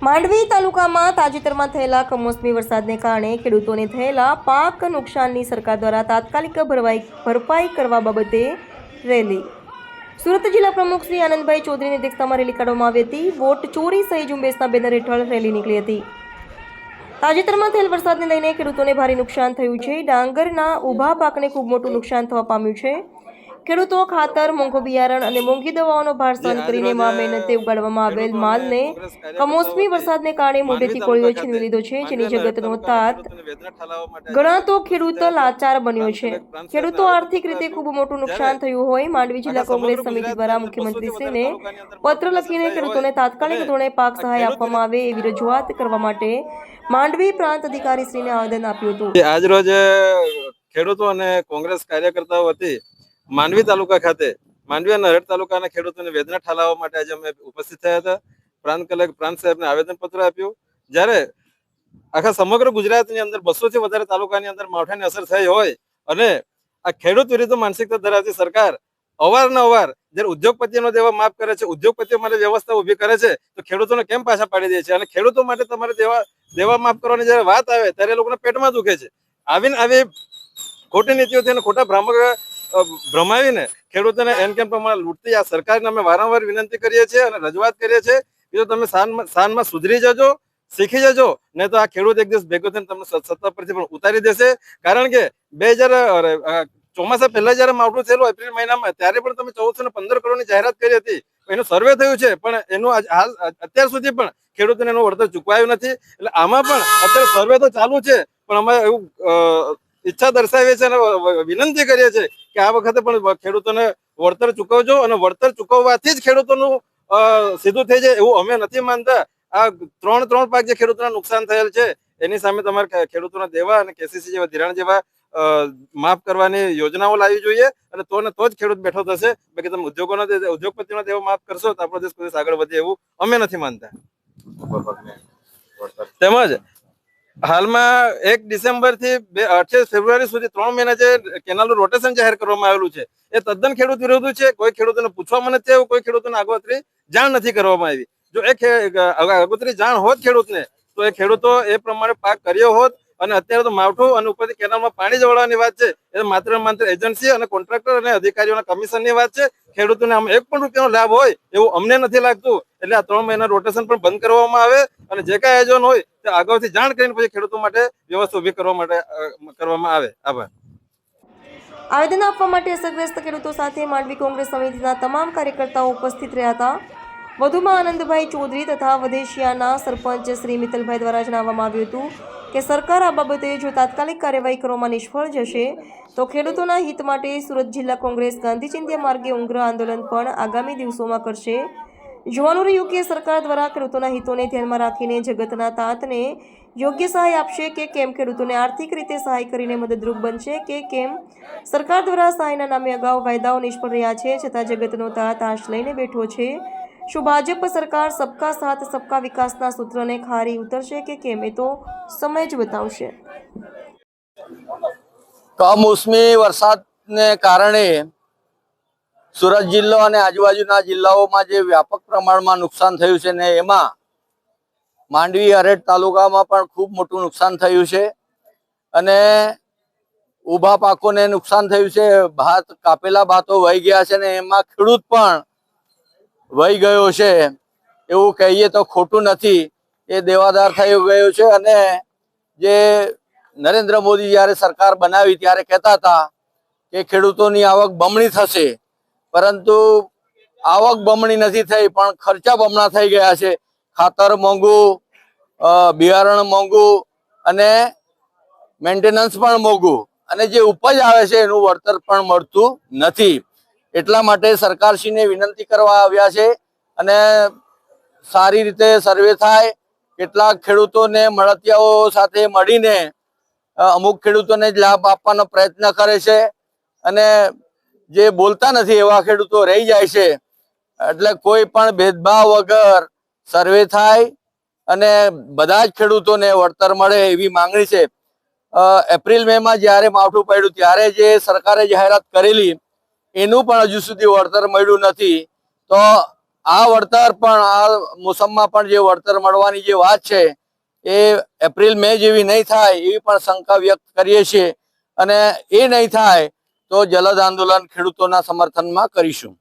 માંડવી તાલુકામાં તાજેતરમાં થયેલા કમોસમી વરસાદને કારણે ખેડૂતોને થયેલા પાક નુકસાનની સરકાર દ્વારા તાત્કાલિક ભરપાઈ કરવા બાબતે રેલી. સુરત જિલ્લા પ્રમુખ શ્રી આનંદભાઈ ચૌધરીની અધ્યક્ષતામાં રેલી કાઢવામાં આવી હતી. વોટ ચોરી સહી ઝુંબેશના બેનર હેઠળ રેલી નીકળી હતી. તાજેતરમાં થયેલ વરસાદને લઈને ખેડૂતોને ભારે નુકસાન થયું છે. ડાંગરના ઊભા પાકને ખૂબ મોટું નુકસાન થવા પામ્યું છે. ખેડૂતો ખાતર, મોંઘું બિયારણ અને મોંઘી દવાઓનો ભાર સહન કરીને મહેનતે ઉગાડવામાં આવેલ માલને કમોસમી વરસાદને કારણે મોઢેથી કોળીઓ છીનવી લીધો છે, જેની જગતનો તાત ગણાતો ખેડૂત લાચાર બન્યો છે. ખેડૂતો આર્થિક રીતે ખૂબ મોટું નુકસાન થયું હોય માંડવી જિલ્લા કોંગ્રેસ સમિતિ દ્વારા મુખ્યમંત્રીશ્રીને પત્ર લખીને ખેડૂતોને તાત્કાલિક ધોરણે પાક સહાય આપવામાં આવે એવી રજૂઆત કરવા માટે માંડવી પ્રાંત અધિકારીશ્રીને આવેદન આપ્યું હતું. આજ રોજ ખેડૂતો અને કોંગ્રેસ કાર્યકર્તાઓ વતી માંડવી તાલુકા ખાતે માંડવી અને હરડ તાલુકાના ખેડૂતોને વેદના ઠાલવવા માટે આજે અમે ઉપસ્થિત થયા હતા. પ્રાંત સાહેબને આવેદનપત્ર આપ્યું. જ્યારે આખા સમગ્ર ગુજરાતની અંદર 200 થી વધારે તાલુકાની અંદર માવઠાની અસર થઈ હોય અને આ ખેડૂત વિરુદ્ધ માનસિકતા ધરાવતી સરકાર અવારનવાર જ્યારે ઉદ્યોગપતિઓનો દેવા માફ કરે છે, ઉદ્યોગપતિઓ માટે વ્યવસ્થા ઊભી કરે છે, તો ખેડૂતોને કેમ પાછા પાડી દે છે? અને ખેડૂતો માટે તમારે દેવા માફ કરવાની જ્યારે વાત આવે ત્યારે લોકોને પેટમાં દુખે છે. આવી ખોટી નીતિઓથી અને ખોટા ભ્રમાવીને ખેડૂતોને એન કેમ પ્રમાણે લૂંટતી આ સરકારને અમે વારંવાર વિનંતી કરીએ છીએ અને રજૂઆત કરીએ છીએ કે જો તમે સાનમાં સુધરી જજો, શીખી જજો, નહીં તો આ ખેડૂત એક દિવસ ભેગો થઈને તમને સત્તા પરથી પણ ઉતારી દેશે. કારણ કે 2000 ચોમાસા પહેલા જયારે માવઠું થયેલું એપ્રિલ મહિનામાં ત્યારે પણ તમે 1415 કરોડની જાહેરાત કરી હતી. એનું સર્વે થયું છે પણ એનું હાલ અત્યાર સુધી પણ ખેડૂતોને એનું વળતર ચૂકવાયું નથી. એટલે આમાં પણ અત્યારે સર્વે તો ચાલુ છે પણ અમે એવું ઈચ્છા દર્શાવીએ છીએ અને વિનંતી કરીએ છીએ કે આ વખતે પણ ખેડૂતોને વળતર ચૂકવજો અને વળતર ચૂકવવાથી જ ખેડૂતોનું સીધું થઈ જાય એવું અમે નથી માનતા. આ ત્રણ પાક જે ખેડૂતોને નુકસાન થયેલ છે એની સામે તમારે ખેડૂતોના દેવા અને કેસીસી જેવા ધિરાણ જેવા માફ કરવાની યોજનાઓ લાવવી જોઈએ અને તો જ ખેડૂત બેઠો થશે. બાકી તમે ઉદ્યોગપતિનો દેવો માફ કરશો તો આપણો દેશ કોઈ આગળ વધે એવું અમે નથી માનતા. તેમજ હાલમાં 1 ડિસેમ્બર થી 28 ફેબ્રુઆરી સુધી 3 મહિના જે કેનાલનું રોટેશન જાહેર કરવામાં આવેલું છે એ તદ્દન ખેડૂત વિરોધી છે. કોઈ ખેડૂતોને પૂછવામાં નથી આવ્યું, કોઈ ખેડૂતોને આગોતરી જાણ નથી કરવામાં આવી. જો આગોતરી જાણ હોત ખેડૂતને તો એ ખેડૂતો એ પ્રમાણે પાક કર્યો હોત. અને અત્યારે તો માવઠું અને ઉપરથી કેનાલમાં પાણી જવડાવવાની વાત છે એ માત્ર એજન્સી અને કોન્ટ્રાક્ટર અને અધિકારીઓના કમિશનની વાત છે. ખેડૂતોને આમ 1 પણ રૂપિયાનો લાભ હોય એવું અમને નથી લાગતું. એટલે આ 3 મહિના રોટેશન પણ બંધ કરવામાં આવે અને જે કાંઈ આયોજન હોય તે અગાઉથી જાણ કરીને પછી ખેડૂતો માટે વ્યવસ્થા ઊભી કરવામાં આવે. આભાર. આવેદન આપવા માટે અસરગ્રસ્ત ખેડૂતો સાથે માંડવી કોંગ્રેસ સમિતિના તમામ કાર્યકર્તાઓ ઉપસ્થિત રહ્યા હતા. વધુમાં આનંદભાઈ ચૌધરી તથા વધેશિયાના સરપંચ શ્રી મિત્તલભાઈ દ્વારા જણાવવામાં આવ્યું હતું કે સરકાર આ બાબતે જો તાત્કાલિક કાર્યવાહી કરવામાં નિષ્ફળ જશે તો ખેડૂતોના હિત માટે સુરત જિલ્લા કોંગ્રેસ ગાંધી ચિંધ્યા માર્ગે ઉગ્ર આંદોલન પણ આગામી દિવસોમાં કરશે. જોવાનું રહ્યું કે સરકાર દ્વારા ખેડૂતોના હિતોને ધ્યાનમાં રાખીને જગતના તાતને યોગ્ય સહાય આપશે કે કેમ, ખેડૂતોને આર્થિક રીતે સહાય કરીને મદદરૂપ બનશે કે કેમ. સરકાર દ્વારા સહાયના નામે અગાઉ વાયદાઓ નિષ્ફળ રહ્યા છે, છતાં જગતનો તાત આશ લઈને બેઠો છે. શું ભાજપ સરકાર સબકા સાથ સબકા વિકાસના સૂત્રને ખારી ઉતરશે કે કેમ, એ તો સમય જ બતાવશે. કમોસમી વરસાદને કારણે સુરત જિલ્લો અને આજુબાજુના જિલ્લાઓમાં જે વ્યાપક પ્રમાણમાં નુકસાન થયું છે ને એમાં માંડવી હરેડ તાલુકામાં પણ ખૂબ મોટું નુકસાન થયું છે અને ઊભા પાકોને નુકસાન થયું છે. કાપેલા ભાતો વહી ગયા છે ને એમાં ખેડૂત પણ વહી ગયો છે એવું કહીએ તો ખોટું નથી. એ દેવાદાર થઈ ગયો છે. અને જે નરેન્દ્ર મોદી જ્યારે સરકાર બનાવી ત્યારે કહેતા હતા કે ખેડૂતોની આવક બમણી થશે, પરંતુ આવક બમણી નથી થઈ પણ ખર્ચા બમણા થઈ ગયા છે. ખાતર મોંઘું, બિયારણ મોંઘું અને મેન્ટેનન્સ પણ મોંઘું અને જે ઉપજ આવે છે એનું વળતર પણ મળતું નથી. એટલા માટે સરકારશ્રીને વિનંતી કરવા આવ્યા છે અને સારી રીતે સર્વે થાય. કેટલાક ખેડૂતોને મળતિયાઓ સાથે મળીને અમુક ખેડૂતોને જ લાભ આપવાનો પ્રયત્ન કરે છે અને જે બોલતા નથી એવા ખેડૂતો રહી જાય છે. એટલે કોઈ પણ ભેદભાવ વગર સર્વે થાય અને બધા જ ખેડૂતોને વળતર મળે એવી માંગણી છે. એપ્રિલ મે માં જ્યારે માવઠું પડ્યું ત્યારે જે સરકારે જાહેરાત કરેલી એનું પણ હજુ સુધી વળતર મળ્યું નથી. તો આ વળતર પણ આ મોસમમાં પણ જે વળતર મળવાની જે વાત છે એ એપ્રિલ મે જેવી નહીં થાય એવી પણ શંકા વ્યક્ત કરીએ છીએ અને એ નહીં થાય તો જલદ આંદોલન ખેડૂતોના સમર્થનમાં કરીશું.